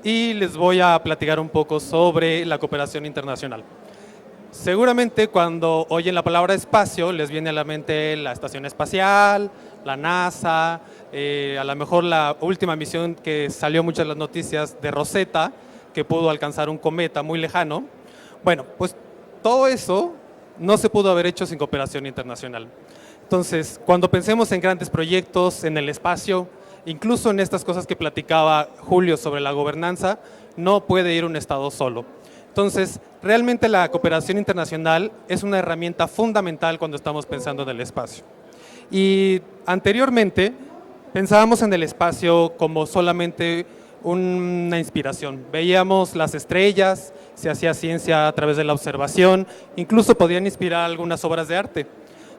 y les voy a platicar un poco sobre la cooperación internacional. Seguramente cuando oyen la palabra espacio les viene a la mente la estación espacial, la NASA, a lo mejor la última misión que salió muchas de las noticias de Rosetta, que pudo alcanzar un cometa muy lejano. Bueno, pues todo eso no se pudo haber hecho sin cooperación internacional. Entonces, cuando pensemos en grandes proyectos, en el espacio, incluso en estas cosas que platicaba Julio sobre la gobernanza, no puede ir un Estado solo. Entonces, realmente la cooperación internacional es una herramienta fundamental cuando estamos pensando en el espacio. Y anteriormente pensábamos en el espacio como solamente una inspiración. Veíamos las estrellas, se hacía ciencia a través de la observación, incluso podían inspirar algunas obras de arte.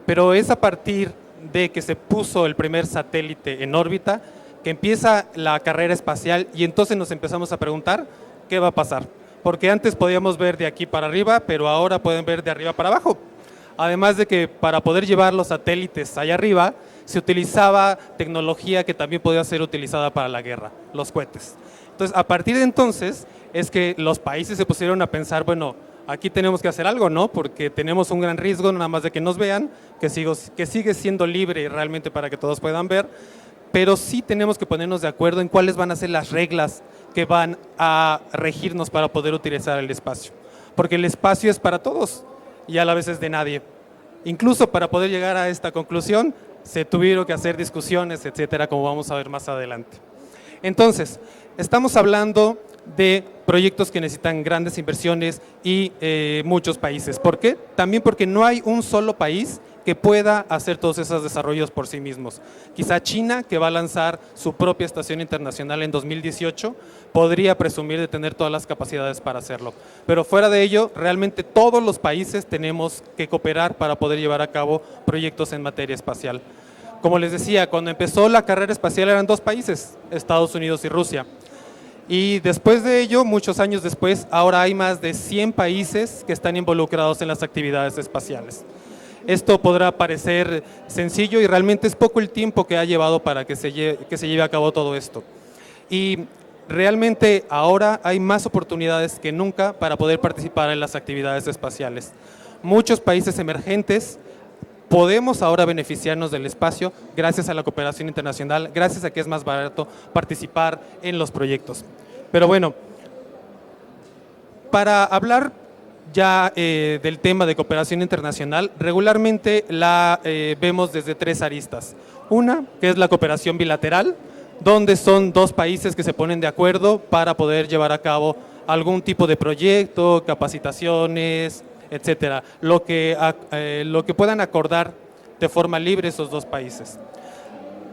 Pero es a partir de que se puso el primer satélite en órbita que empieza la carrera espacial y entonces nos empezamos a preguntar qué va a pasar. Porque antes podíamos ver de aquí para arriba, pero ahora pueden ver de arriba para abajo. Además de que para poder llevar los satélites allá arriba, se utilizaba tecnología que también podía ser utilizada para la guerra, los cohetes. Entonces, a partir de entonces, es que los países se pusieron a pensar, bueno, aquí tenemos que hacer algo, ¿no? Porque tenemos un gran riesgo, nada más de que nos vean, que sigue siendo libre realmente para que todos puedan ver, pero sí tenemos que ponernos de acuerdo en cuáles van a ser las reglas que van a regirnos para poder utilizar el espacio. Porque el espacio es para todos y a la vez es de nadie. Incluso para poder llegar a esta conclusión, se tuvieron que hacer discusiones, etcétera, como vamos a ver más adelante. Entonces, estamos hablando de proyectos que necesitan grandes inversiones y muchos países. ¿Por qué? También porque no hay un solo país que pueda hacer todos esos desarrollos por sí mismos. Quizá China, que va a lanzar su propia estación internacional en 2018, podría presumir de tener todas las capacidades para hacerlo. Pero fuera de ello, realmente todos los países tenemos que cooperar para poder llevar a cabo proyectos en materia espacial. Como les decía, cuando empezó la carrera espacial eran dos países, Estados Unidos y Rusia. Y después de ello, muchos años después, ahora hay más de 100 países que están involucrados en las actividades espaciales. Esto podrá parecer sencillo y realmente es poco el tiempo que ha llevado para que se lleve a cabo todo esto. Y realmente ahora hay más oportunidades que nunca para poder participar en las actividades espaciales. Muchos países emergentes podemos ahora beneficiarnos del espacio gracias a la cooperación internacional, gracias a que es más barato participar en los proyectos. Pero bueno, para hablar ya del tema de cooperación internacional, regularmente la vemos desde tres aristas. Una, que es la cooperación bilateral, donde son dos países que se ponen de acuerdo para poder llevar a cabo algún tipo de proyecto, capacitaciones, etcétera, lo que puedan acordar de forma libre esos dos países.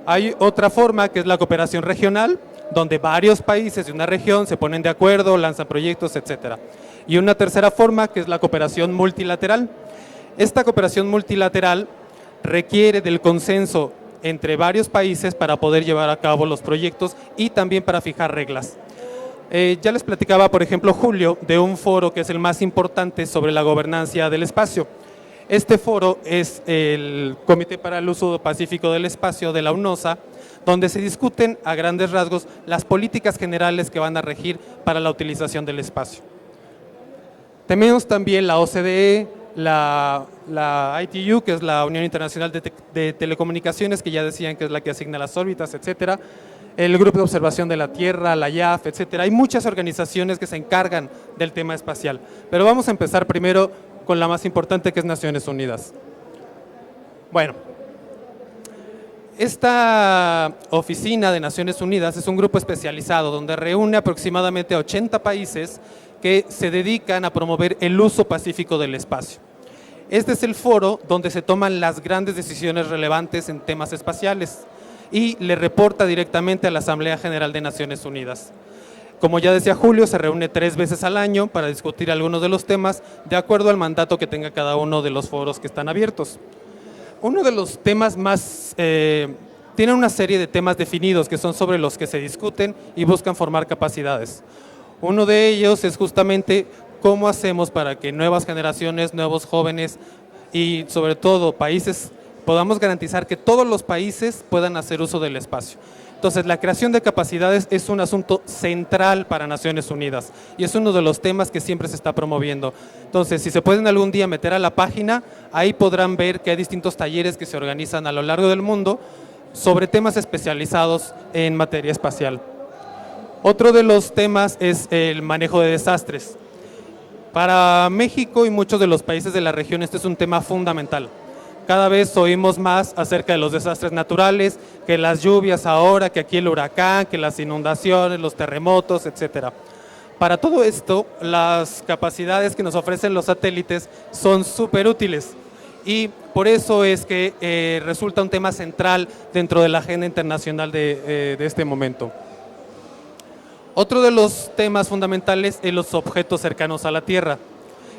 Hay otra forma que es la cooperación regional, donde varios países de una región se ponen de acuerdo, lanzan proyectos, etcétera. Y una tercera forma que es la cooperación multilateral. Esta cooperación multilateral requiere del consenso entre varios países para poder llevar a cabo los proyectos y también para fijar reglas. Ya les platicaba, por ejemplo, Julio, de un foro que es el más importante sobre la gobernanza del espacio. Este foro es el Comité para el Uso Pacífico del Espacio de la UNOSA, donde se discuten a grandes rasgos las políticas generales que van a regir para la utilización del espacio. Tenemos también la OCDE, la ITU, que es la Unión Internacional de Telecomunicaciones, que ya decían que es la que asigna las órbitas, etcétera. El Grupo de Observación de la Tierra, la IAF, etcétera. Hay muchas organizaciones que se encargan del tema espacial. Pero vamos a empezar primero con la más importante, que es Naciones Unidas. Bueno, esta oficina de Naciones Unidas es un grupo especializado donde reúne aproximadamente 80 países que se dedican a promover el uso pacífico del espacio. Este es el foro donde se toman las grandes decisiones relevantes en temas espaciales y le reporta directamente a la Asamblea General de Naciones Unidas. Como ya decía Julio, se reúne 3 veces al año para discutir algunos de los temas de acuerdo al mandato que tenga cada uno de los foros que están abiertos. Uno de los temas más tiene una serie de temas definidos que son sobre los que se discuten y buscan formar capacidades. Uno de ellos es justamente cómo hacemos para que nuevas generaciones, nuevos jóvenes y sobre todo países podamos garantizar que todos los países puedan hacer uso del espacio. Entonces, la creación de capacidades es un asunto central para Naciones Unidas y es uno de los temas que siempre se está promoviendo. Entonces, si se pueden algún día meter a la página, ahí podrán ver que hay distintos talleres que se organizan a lo largo del mundo sobre temas especializados en materia espacial. Otro de los temas es el manejo de desastres. Para México y muchos de los países de la región este es un tema fundamental. Cada vez oímos más acerca de los desastres naturales, que las lluvias ahora, que aquí el huracán, que las inundaciones, los terremotos, etcétera. Para todo esto, las capacidades que nos ofrecen los satélites son súper útiles y por eso es que resulta un tema central dentro de la agenda internacional de este momento. Otro de los temas fundamentales es los objetos cercanos a la Tierra.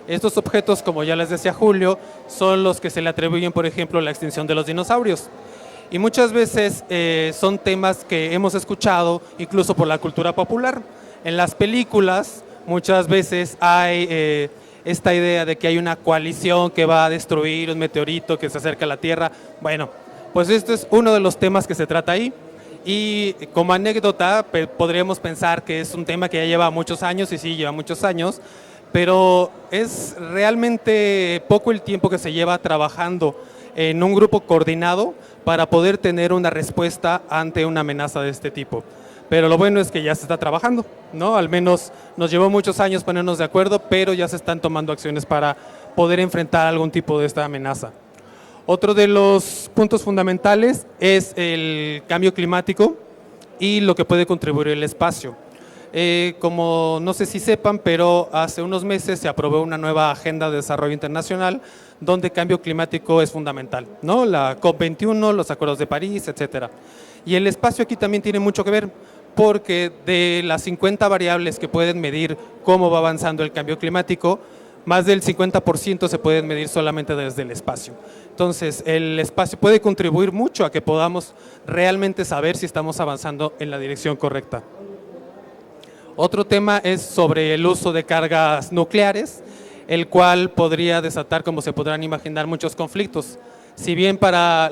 Estos objetos, como ya les decía Julio, son los que se le atribuyen, por ejemplo, la extinción de los dinosaurios. Y muchas veces son temas que hemos escuchado incluso por la cultura popular. En las películas muchas veces hay esta idea de que hay una coalición que va a destruir un meteorito que se acerca a la Tierra. Bueno, pues este es uno de los temas que se trata ahí. Y como anécdota, podríamos pensar que es un tema que ya lleva muchos años, y sí, lleva muchos años, pero es realmente poco el tiempo que se lleva trabajando en un grupo coordinado para poder tener una respuesta ante una amenaza de este tipo. Pero lo bueno es que ya se está trabajando, ¿no? Al menos nos llevó muchos años ponernos de acuerdo, pero ya se están tomando acciones para poder enfrentar algún tipo de esta amenaza. Otro de los puntos fundamentales es el cambio climático y lo que puede contribuir el espacio. Como no sé si sepan, pero hace unos meses se aprobó una nueva agenda de desarrollo internacional donde cambio climático es fundamental, ¿no? La COP21, los acuerdos de París, etcétera. Y el espacio aquí también tiene mucho que ver porque de las 50 variables que pueden medir cómo va avanzando el cambio climático, más del 50% se pueden medir solamente desde el espacio. Entonces, el espacio puede contribuir mucho a que podamos realmente saber si estamos avanzando en la dirección correcta. Otro tema es sobre el uso de cargas nucleares, el cual podría desatar, como se podrán imaginar, muchos conflictos. Si bien para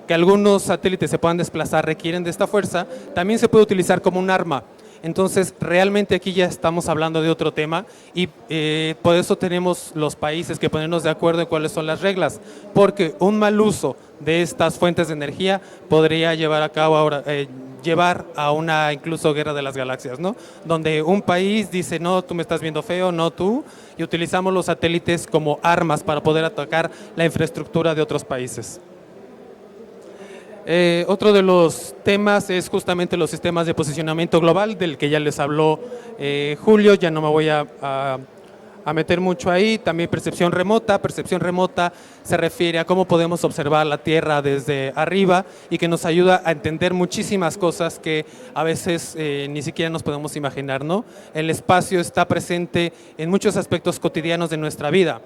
que algunos satélites se puedan desplazar requieren de esta fuerza, también se puede utilizar como un arma. Entonces, realmente aquí ya estamos hablando de otro tema y por eso tenemos los países que ponernos de acuerdo en cuáles son las reglas, porque un mal uso de estas fuentes de energía podría llevar a una incluso guerra de las galaxias, ¿no? Donde un país dice, no, tú me estás viendo feo, no tú, y utilizamos los satélites como armas para poder atacar la infraestructura de otros países. Otro de los temas es justamente los sistemas de posicionamiento global, del que ya les habló Julio, ya no me voy a meter mucho ahí. También percepción remota se refiere a cómo podemos observar la Tierra desde arriba y que nos ayuda a entender muchísimas cosas que a veces ni siquiera nos podemos imaginar, ¿no? El espacio está presente en muchos aspectos cotidianos de nuestra vida.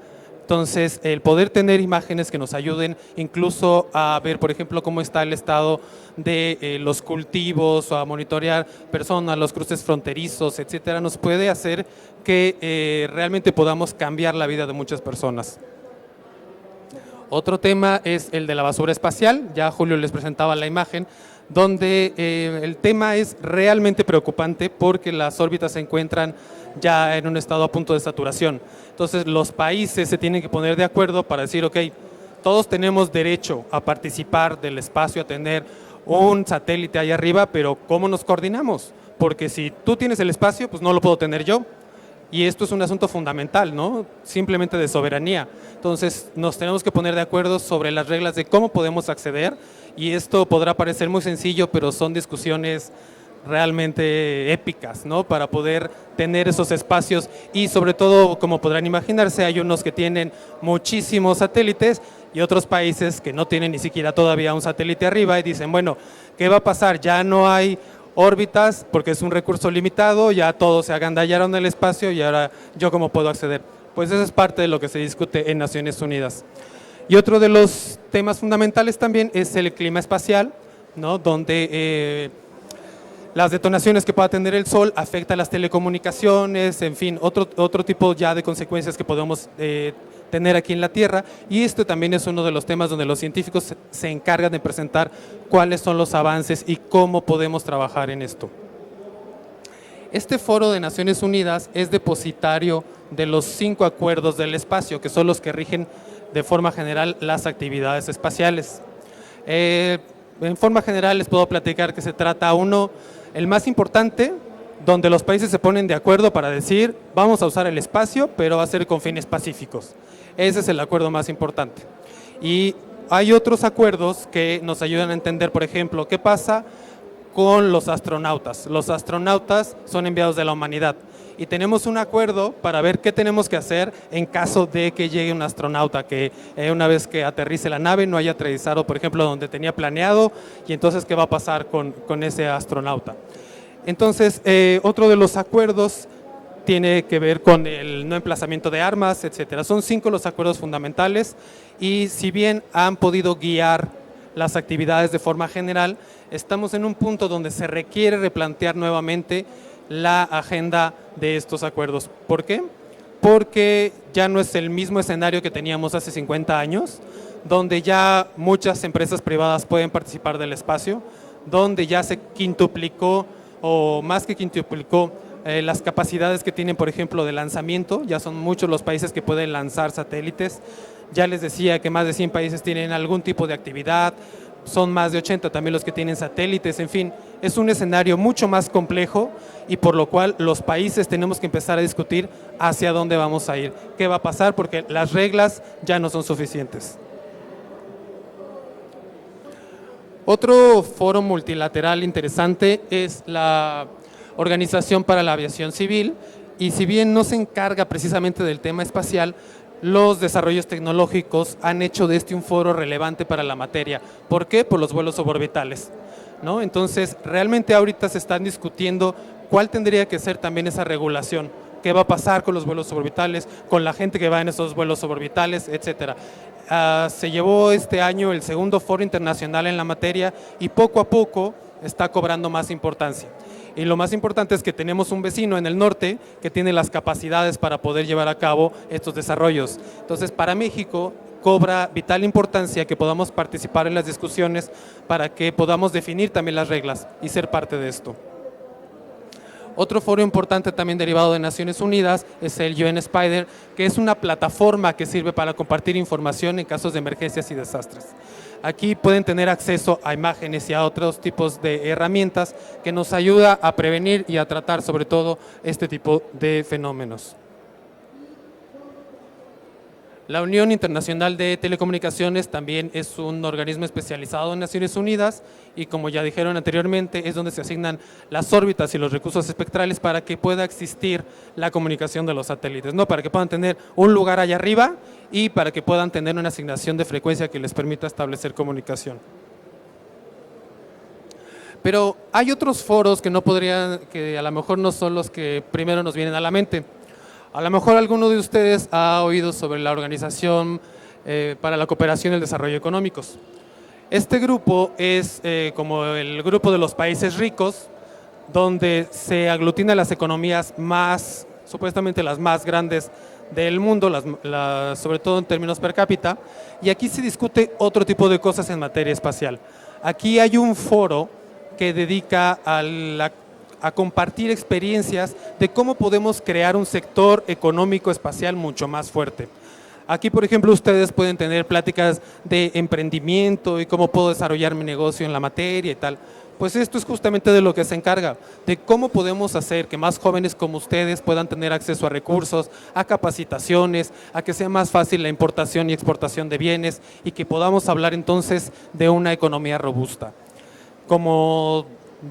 Entonces, el poder tener imágenes que nos ayuden incluso a ver, por ejemplo, cómo está el estado de los cultivos o a monitorear personas, los cruces fronterizos, etcétera, nos puede hacer que realmente podamos cambiar la vida de muchas personas. Otro tema es el de la basura espacial, ya Julio les presentaba la imagen, donde el tema es realmente preocupante porque las órbitas se encuentran ya en un estado a punto de saturación. Entonces los países se tienen que poner de acuerdo para decir, ok, todos tenemos derecho a participar del espacio, a tener un satélite ahí arriba, pero ¿cómo nos coordinamos? Porque si tú tienes el espacio, pues no lo puedo tener yo. Y esto es un asunto fundamental, ¿no? Simplemente de soberanía. Entonces nos tenemos que poner de acuerdo sobre las reglas de cómo podemos acceder, y esto podrá parecer muy sencillo, pero son discusiones realmente épicas, ¿no? Para poder tener esos espacios y sobre todo, como podrán imaginarse, hay unos que tienen muchísimos satélites y otros países que no tienen ni siquiera todavía un satélite arriba y dicen, bueno, ¿qué va a pasar? Ya no hay órbitas porque es un recurso limitado, ya todos se agandallaron del espacio y ahora yo cómo puedo acceder. Pues eso es parte de lo que se discute en Naciones Unidas. Y otro de los temas fundamentales también es el clima espacial, ¿no? Donde las detonaciones que pueda tener el Sol afectan las telecomunicaciones, en fin, otro tipo ya de consecuencias que podemos tener aquí en la Tierra, y esto también es uno de los temas donde los científicos se encargan de presentar cuáles son los avances y cómo podemos trabajar en esto. Este foro de Naciones Unidas es depositario de los 5 acuerdos del espacio, que son los que rigen de forma general las actividades espaciales. En forma general les puedo platicar que se trata uno, el más importante, donde los países se ponen de acuerdo para decir vamos a usar el espacio, pero va a ser con fines pacíficos. Ese es el acuerdo más importante. Y hay otros acuerdos que nos ayudan a entender, por ejemplo, qué pasa con los astronautas. Los astronautas son enviados de la humanidad y tenemos un acuerdo para ver qué tenemos que hacer en caso de que llegue un astronauta, que una vez que aterrice la nave no haya aterrizado, por ejemplo, donde tenía planeado, y entonces qué va a pasar con ese astronauta. Entonces, otro de los acuerdos tiene que ver con el no emplazamiento de armas, etcétera. Son 5 los acuerdos fundamentales, y si bien han podido guiar las actividades de forma general, estamos en un punto donde se requiere replantear nuevamente la agenda de estos acuerdos. ¿Por qué? Porque ya no es el mismo escenario que teníamos hace 50 años, donde ya muchas empresas privadas pueden participar del espacio, donde ya se quintuplicó, o más que quintuplicó, las capacidades que tienen, por ejemplo, de lanzamiento. Ya son muchos los países que pueden lanzar satélites. Ya les decía que más de 100 países tienen algún tipo de actividad, son más de 80 también los que tienen satélites. En fin, es un escenario mucho más complejo, y por lo cual los países tenemos que empezar a discutir hacia dónde vamos a ir, qué va a pasar, porque las reglas ya no son suficientes. Otro foro multilateral interesante es la Organización para la Aviación Civil, y si bien no se encarga precisamente del tema espacial, los desarrollos tecnológicos han hecho de este un foro relevante para la materia. ¿Por qué? Por los vuelos suborbitales, ¿no? Entonces, realmente ahorita se están discutiendo cuál tendría que ser también esa regulación. ¿Qué va a pasar con los vuelos suborbitales, con la gente que va en esos vuelos suborbitales, etcétera? Se llevó este año el segundo foro internacional en la materia, y poco a poco está cobrando más importancia. Y lo más importante es que tenemos un vecino en el norte que tiene las capacidades para poder llevar a cabo estos desarrollos. Entonces, para México cobra vital importancia que podamos participar en las discusiones para que podamos definir también las reglas y ser parte de esto. Otro foro importante también derivado de Naciones Unidas es el UN Spider, que es una plataforma que sirve para compartir información en casos de emergencias y desastres. Aquí pueden tener acceso a imágenes y a otros tipos de herramientas que nos ayuda a prevenir y a tratar sobre todo este tipo de fenómenos. La Unión Internacional de Telecomunicaciones también es un organismo especializado en Naciones Unidas, y como ya dijeron anteriormente, es donde se asignan las órbitas y los recursos espectrales para que pueda existir la comunicación de los satélites, ¿no? Para que puedan tener un lugar allá arriba y para que puedan tener una asignación de frecuencia que les permita establecer comunicación. Pero hay otros foros que a lo mejor no son los que primero nos vienen a la mente. A lo mejor alguno de ustedes ha oído sobre la Organización para la Cooperación y el Desarrollo Económicos. Este grupo es como el grupo de los países ricos, donde se aglutinan las economías supuestamente las más grandes del mundo, sobre todo en términos per cápita, y aquí se discute otro tipo de cosas en materia espacial. Aquí hay un foro que dedica a compartir experiencias de cómo podemos crear un sector económico espacial mucho más fuerte. Aquí, por ejemplo, ustedes pueden tener pláticas de emprendimiento y cómo puedo desarrollar mi negocio en la materia y tal. Pues esto es justamente de lo que se encarga, de cómo podemos hacer que más jóvenes como ustedes puedan tener acceso a recursos, a capacitaciones, a que sea más fácil la importación y exportación de bienes, y que podamos hablar entonces de una economía robusta. Como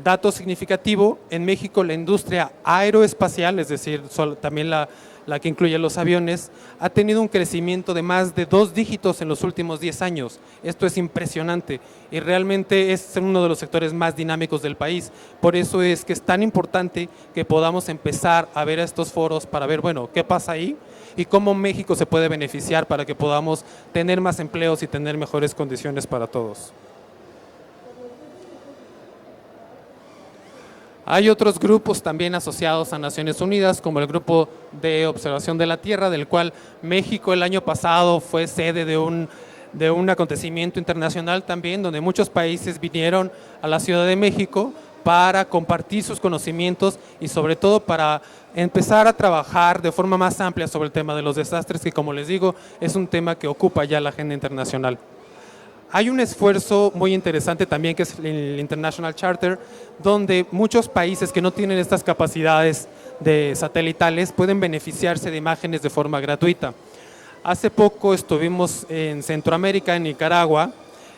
dato significativo, en México la industria aeroespacial, es decir, también la que incluye los aviones, ha tenido un crecimiento de más de 2 dígitos en los últimos 10 años. Esto es impresionante y realmente es uno de los sectores más dinámicos del país. Por eso es que es tan importante que podamos empezar a ver estos foros para ver, bueno, qué pasa ahí y cómo México se puede beneficiar para que podamos tener más empleos y tener mejores condiciones para todos. Hay otros grupos también asociados a Naciones Unidas, como el Grupo de Observación de la Tierra, del cual México el año pasado fue sede de un acontecimiento internacional también, donde muchos países vinieron a la Ciudad de México para compartir sus conocimientos y sobre todo para empezar a trabajar de forma más amplia sobre el tema de los desastres, que como les digo, es un tema que ocupa ya la agenda internacional. Hay un esfuerzo muy interesante también que es el International Charter, donde muchos países que no tienen estas capacidades de satelitales pueden beneficiarse de imágenes de forma gratuita. Hace poco estuvimos en Centroamérica, en Nicaragua,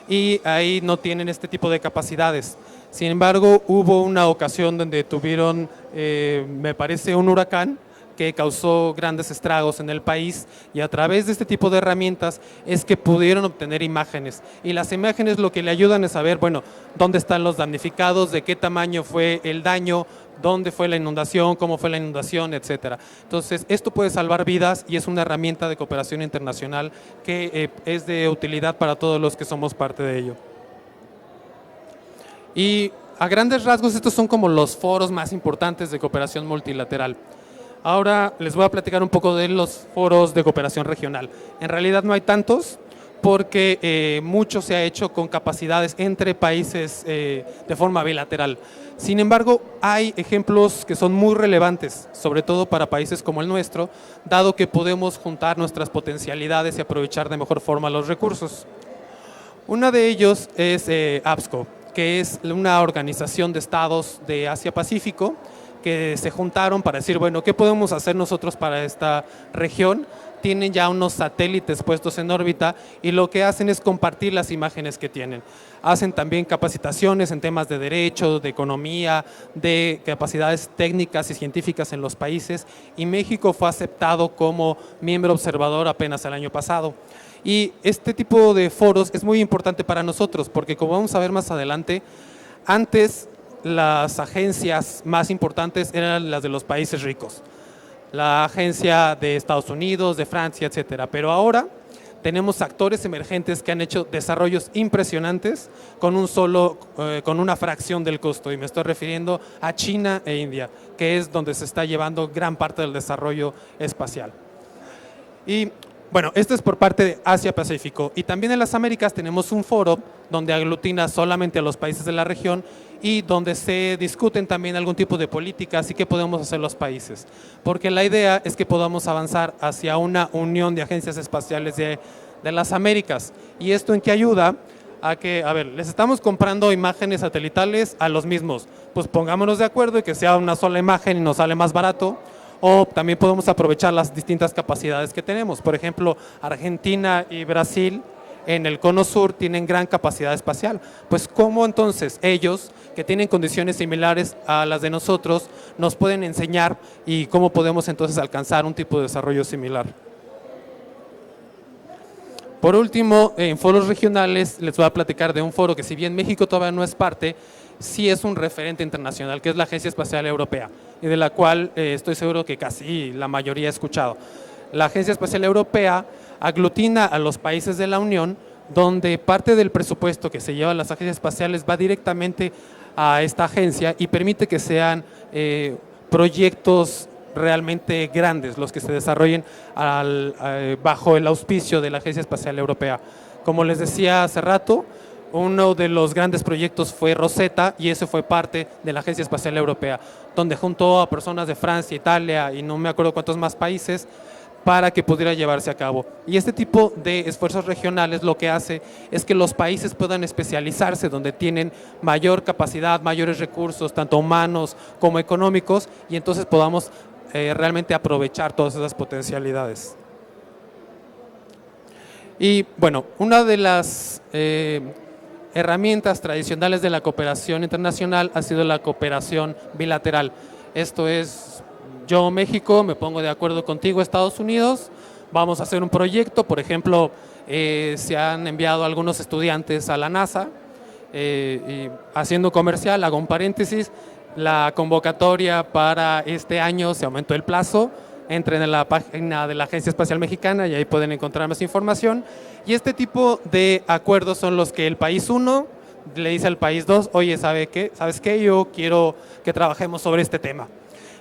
y ahí no tienen este tipo de capacidades. Sin embargo, hubo una ocasión donde tuvieron, me parece, un huracán que causó grandes estragos en el país, y a través de este tipo de herramientas es que pudieron obtener imágenes, y las imágenes lo que le ayudan es saber, bueno, dónde están los damnificados, de qué tamaño fue el daño, dónde fue la inundación, cómo fue la inundación, etcétera. Entonces, esto puede salvar vidas y es una herramienta de cooperación internacional que es de utilidad para todos los que somos parte de ello. Y a grandes rasgos, estos son como los foros más importantes de cooperación multilateral. Ahora les voy a platicar un poco de los foros de cooperación regional. En realidad no hay tantos, porque mucho se ha hecho con capacidades entre países de forma bilateral. Sin embargo, hay ejemplos que son muy relevantes, sobre todo para países como el nuestro, dado que podemos juntar nuestras potencialidades y aprovechar de mejor forma los recursos. Uno de ellos es APSCO, que es una organización de estados de Asia-Pacífico, que se juntaron para decir, bueno, ¿qué podemos hacer nosotros para esta región? Tienen ya unos satélites puestos en órbita y lo que hacen es compartir las imágenes que tienen. Hacen también capacitaciones en temas de derecho, de economía, de capacidades técnicas y científicas en los países, y México fue aceptado como miembro observador apenas el año pasado. Y este tipo de foros es muy importante para nosotros porque, como vamos a ver más adelante, antes las agencias más importantes eran las de los países ricos, la agencia de Estados Unidos, de Francia, etcétera. Pero ahora tenemos actores emergentes que han hecho desarrollos impresionantes con una fracción del costo, y me estoy refiriendo a China e India, que es donde se está llevando gran parte del desarrollo espacial. Y bueno, esto es por parte de Asia-Pacífico, y también en las Américas tenemos un foro donde aglutina solamente a los países de la región y donde se discuten también algún tipo de políticas y qué podemos hacer los países, porque la idea es que podamos avanzar hacia una unión de agencias espaciales de las Américas. ¿Y esto en qué ayuda? A que, a ver, les estamos comprando imágenes satelitales a los mismos, pues pongámonos de acuerdo y que sea una sola imagen y nos sale más barato. O también podemos aprovechar las distintas capacidades que tenemos. Por ejemplo, Argentina y Brasil en el cono sur tienen gran capacidad espacial. Pues ¿cómo entonces ellos, que tienen condiciones similares a las de nosotros, nos pueden enseñar y cómo podemos entonces alcanzar un tipo de desarrollo similar? Por último, en foros regionales les voy a platicar de un foro que, si bien México todavía no es parte, sí es un referente internacional, que es la Agencia Espacial Europea, y de la cual estoy seguro que casi la mayoría ha escuchado. La Agencia Espacial Europea aglutina a los países de la Unión, donde parte del presupuesto que se lleva a las agencias espaciales va directamente a esta agencia y permite que sean proyectos realmente grandes los que se desarrollen bajo el auspicio de la Agencia Espacial Europea. Como les decía hace rato, uno de los grandes proyectos fue Rosetta, y ese fue parte de la Agencia Espacial Europea, donde juntó a personas de Francia, Italia y no me acuerdo cuántos más países para que pudiera llevarse a cabo. Y este tipo de esfuerzos regionales lo que hace es que los países puedan especializarse donde tienen mayor capacidad, mayores recursos, tanto humanos como económicos, y entonces podamos realmente aprovechar todas esas potencialidades. Y bueno, una de las herramientas tradicionales de la cooperación internacional ha sido la cooperación bilateral. Esto es, yo, México, me pongo de acuerdo contigo, Estados Unidos, vamos a hacer un proyecto. Por ejemplo, se han enviado algunos estudiantes a la NASA, y haciendo comercial, hago un paréntesis, la convocatoria para este año se aumentó el plazo. Entren en la página de la Agencia Espacial Mexicana y ahí pueden encontrar más información. Y este tipo de acuerdos son los que el país 1 le dice al país 2, oye, ¿sabes qué? Yo quiero que trabajemos sobre este tema.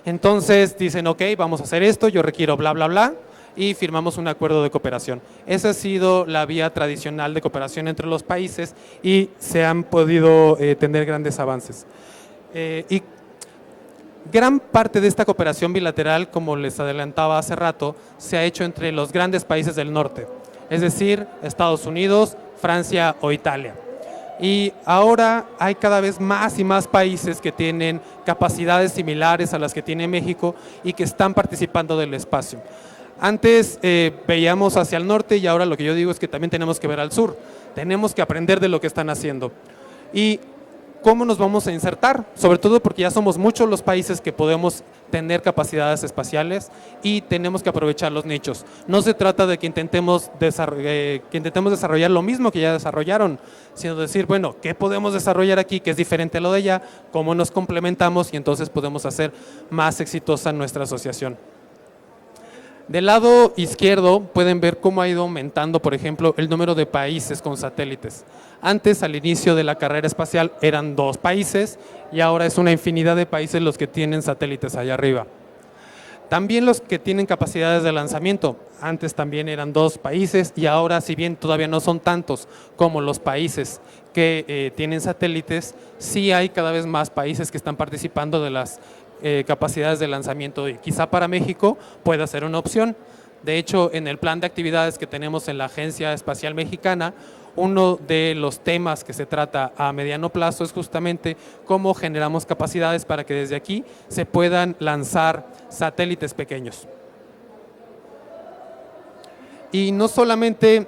Entonces dicen, ok, vamos a hacer esto, yo requiero bla, bla, bla, y firmamos un acuerdo de cooperación. Esa ha sido la vía tradicional de cooperación entre los países y se han podido tener grandes avances. Y gran parte de esta cooperación bilateral, como les adelantaba hace rato, se ha hecho entre los grandes países del norte, es decir, Estados Unidos, Francia o Italia. Y ahora hay cada vez más y más países que tienen capacidades similares a las que tiene México y que están participando del espacio. Antes veíamos hacia el norte y ahora lo que yo digo es que también tenemos que ver al sur. Tenemos que aprender de lo que están haciendo. Y ¿cómo nos vamos a insertar? Sobre todo porque ya somos muchos los países que podemos tener capacidades espaciales y tenemos que aprovechar los nichos. No se trata de que intentemos desarrollar lo mismo que ya desarrollaron, sino decir, bueno, ¿qué podemos desarrollar aquí que es diferente a lo de allá? ¿Cómo nos complementamos? Y entonces podemos hacer más exitosa nuestra asociación. Del lado izquierdo pueden ver cómo ha ido aumentando, por ejemplo, el número de países con satélites. Antes, al inicio de la carrera espacial, eran 2 países y ahora es una infinidad de países los que tienen satélites allá arriba. También los que tienen capacidades de lanzamiento. Antes también eran 2 países y ahora, si bien todavía no son tantos como los países que tienen satélites, sí hay cada vez más países que están participando de las capacidades de lanzamiento y quizá para México pueda ser una opción. De hecho, en el plan de actividades que tenemos en la Agencia Espacial Mexicana, uno de los temas que se trata a mediano plazo es justamente cómo generamos capacidades para que desde aquí se puedan lanzar satélites pequeños. Y no solamente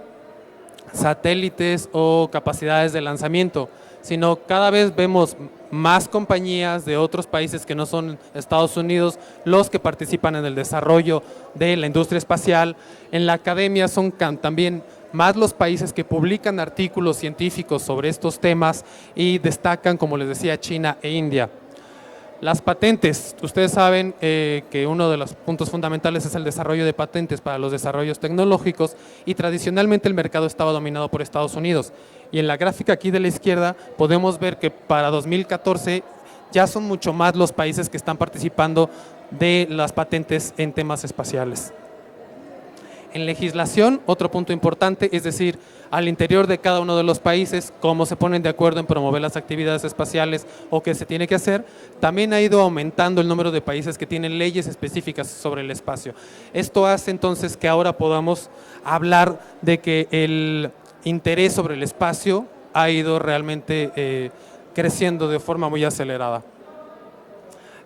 satélites o capacidades de lanzamiento, sino cada vez vemos más compañías de otros países que no son Estados Unidos, los que participan en el desarrollo de la industria espacial. En la academia son también más los países que publican artículos científicos sobre estos temas y destacan, como les decía, China e India. Las patentes, ustedes saben que uno de los puntos fundamentales es el desarrollo de patentes para los desarrollos tecnológicos y tradicionalmente el mercado estaba dominado por Estados Unidos. Y en la gráfica aquí de la izquierda podemos ver que para 2014 ya son mucho más los países que están participando de las patentes en temas espaciales. En legislación, otro punto importante, es decir, al interior de cada uno de los países, cómo se ponen de acuerdo en promover las actividades espaciales o qué se tiene que hacer, también ha ido aumentando el número de países que tienen leyes específicas sobre el espacio. Esto hace entonces que ahora podamos hablar de que el interés sobre el espacio ha ido realmente creciendo de forma muy acelerada.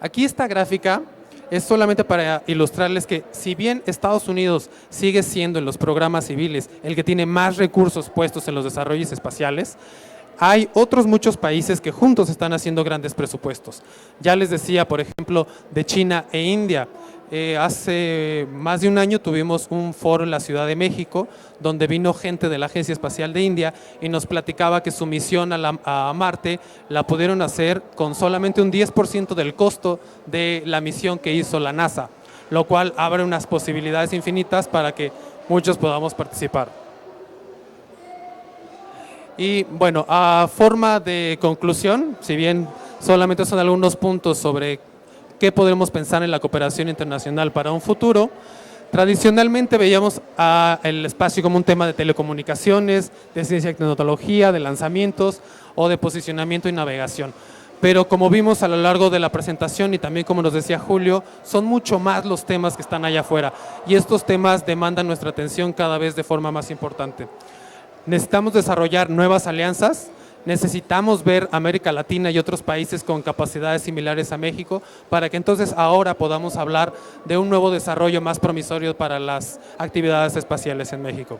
Aquí esta gráfica es solamente para ilustrarles que si bien Estados Unidos sigue siendo en los programas civiles el que tiene más recursos puestos en los desarrollos espaciales, hay otros muchos países que juntos están haciendo grandes presupuestos. Ya les decía, por ejemplo, de China e India. Hace más de un año tuvimos un foro en la Ciudad de México donde vino gente de la Agencia Espacial de India y nos platicaba que su misión a Marte la pudieron hacer con solamente un 10% del costo de la misión que hizo la NASA, lo cual abre unas posibilidades infinitas para que muchos podamos participar. Y bueno, a forma de conclusión, si bien solamente son algunos puntos sobre qué podemos pensar en la cooperación internacional para un futuro, tradicionalmente veíamos el espacio como un tema de telecomunicaciones, de ciencia y tecnología, de lanzamientos o de posicionamiento y navegación. Pero como vimos a lo largo de la presentación y también como nos decía Julio, son mucho más los temas que están allá afuera y estos temas demandan nuestra atención cada vez de forma más importante. Necesitamos desarrollar nuevas alianzas, necesitamos ver América Latina y otros países con capacidades similares a México para que entonces ahora podamos hablar de un nuevo desarrollo más promisorio para las actividades espaciales en México.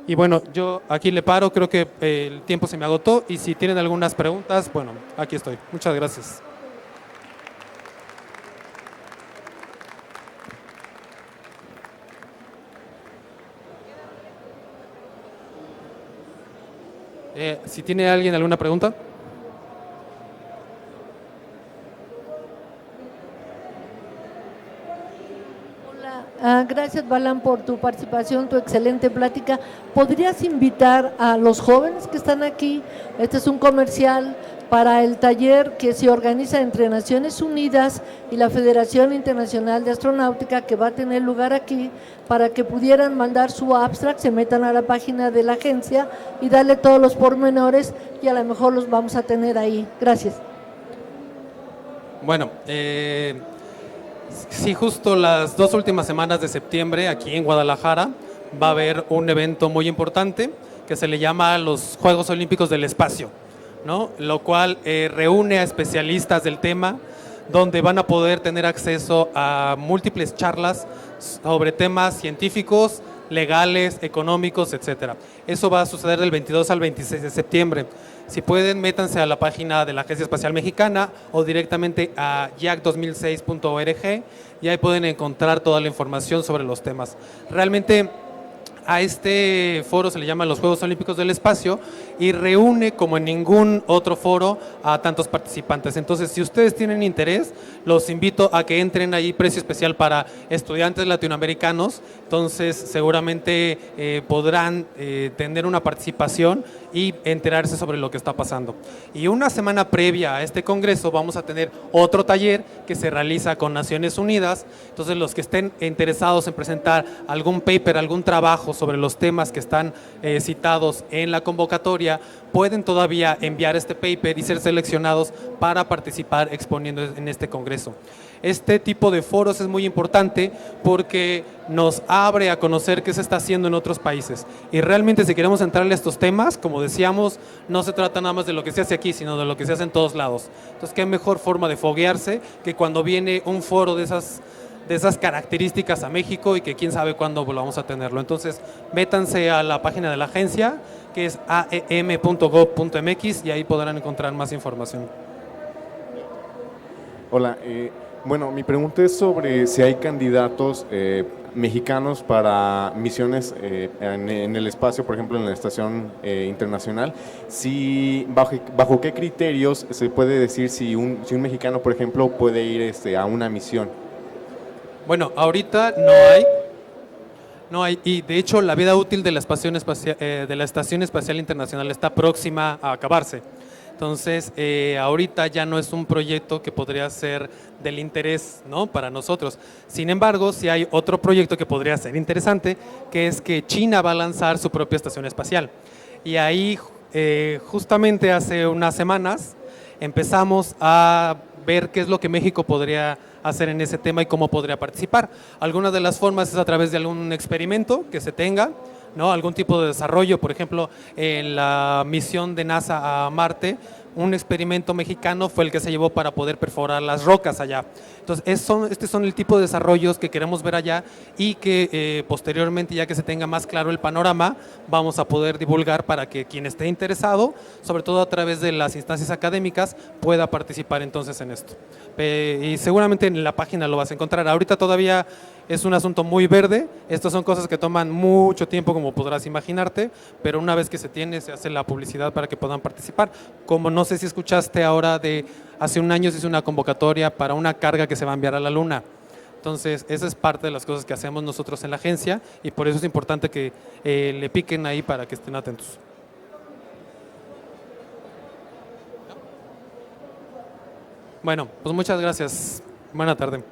Y bueno, yo aquí le paro, creo que el tiempo se me agotó y si tienen algunas preguntas, bueno, aquí estoy. Muchas gracias. Si tiene alguien alguna pregunta. Gracias, Balan, por tu participación, tu excelente plática. ¿Podrías invitar a los jóvenes que están aquí? Este es un comercial para el taller que se organiza entre Naciones Unidas y la Federación Internacional de Astronáutica, que va a tener lugar aquí, para que pudieran mandar su abstract, se metan a la página de la agencia y darle todos los pormenores, y a lo mejor los vamos a tener ahí. Gracias. Bueno, sí, justo las 2 últimas semanas de septiembre, aquí en Guadalajara, va a haber un evento muy importante que se le llama los Juegos Olímpicos del Espacio, ¿no? Lo cual reúne a especialistas del tema, donde van a poder tener acceso a múltiples charlas sobre temas científicos, legales, económicos, etcétera. Eso va a suceder del 22 al 26 de septiembre. Si pueden, métanse a la página de la Agencia Espacial Mexicana o directamente a yac2006.org y ahí pueden encontrar toda la información sobre los temas. Realmente a este foro se le llaman los Juegos Olímpicos del Espacio y reúne como en ningún otro foro a tantos participantes. Entonces, si ustedes tienen interés, los invito a que entren ahí, precio especial para estudiantes latinoamericanos. Entonces, seguramente podrán tener una participación y enterarse sobre lo que está pasando. Y una semana previa a este congreso vamos a tener otro taller que se realiza con Naciones Unidas. Entonces, los que estén interesados en presentar algún paper, algún trabajo sobre los temas que están citados en la convocatoria, pueden todavía enviar este paper y ser seleccionados para participar exponiendo en este congreso. Este tipo de foros es muy importante porque nos abre a conocer qué se está haciendo en otros países. Y realmente, si queremos entrarle a estos temas, como decíamos, no se trata nada más de lo que se hace aquí, sino de lo que se hace en todos lados. Entonces, qué mejor forma de foguearse que cuando viene un foro de esas características a México, y que quién sabe cuándo volvamos a tenerlo. Entonces, métanse a la página de la agencia, que es aem.gov.mx, y ahí podrán encontrar más información. Hola, bueno, mi pregunta es sobre si hay candidatos mexicanos para misiones en el espacio, por ejemplo en la estación internacional. Si, bajo qué criterios se puede decir si un mexicano, por ejemplo, puede ir a una misión. Bueno, ahorita no hay, y de hecho la vida útil de la Estación Espacial Internacional está próxima a acabarse. Entonces, ahorita ya no es un proyecto que podría ser del interés, ¿no?, para nosotros. Sin embargo, sí hay otro proyecto que podría ser interesante, que es que China va a lanzar su propia estación espacial. Y ahí, justamente hace unas semanas, empezamos a ver qué es lo que México podría hacer en ese tema y cómo podría participar. Algunas de las formas es a través de algún experimento que se tenga, ¿no?, algún tipo de desarrollo. Por ejemplo, en la misión de NASA a Marte, un experimento mexicano fue el que se llevó para poder perforar las rocas allá. Entonces, estos son el tipo de desarrollos que queremos ver allá, y que posteriormente, ya que se tenga más claro el panorama, vamos a poder divulgar para que quien esté interesado, sobre todo a través de las instancias académicas, pueda participar entonces en esto. Y seguramente en la página lo vas a encontrar. Ahorita todavía es un asunto muy verde. Estas son cosas que toman mucho tiempo, como podrás imaginarte, pero una vez que se tiene, se hace la publicidad para que puedan participar. Como no sé si escuchaste ahora, hace un año se hizo una convocatoria para una carga que se va a enviar a la Luna. Entonces, esa es parte de las cosas que hacemos nosotros en la agencia, y por eso es importante que le piquen ahí para que estén atentos. Bueno, pues muchas gracias. Buena tarde.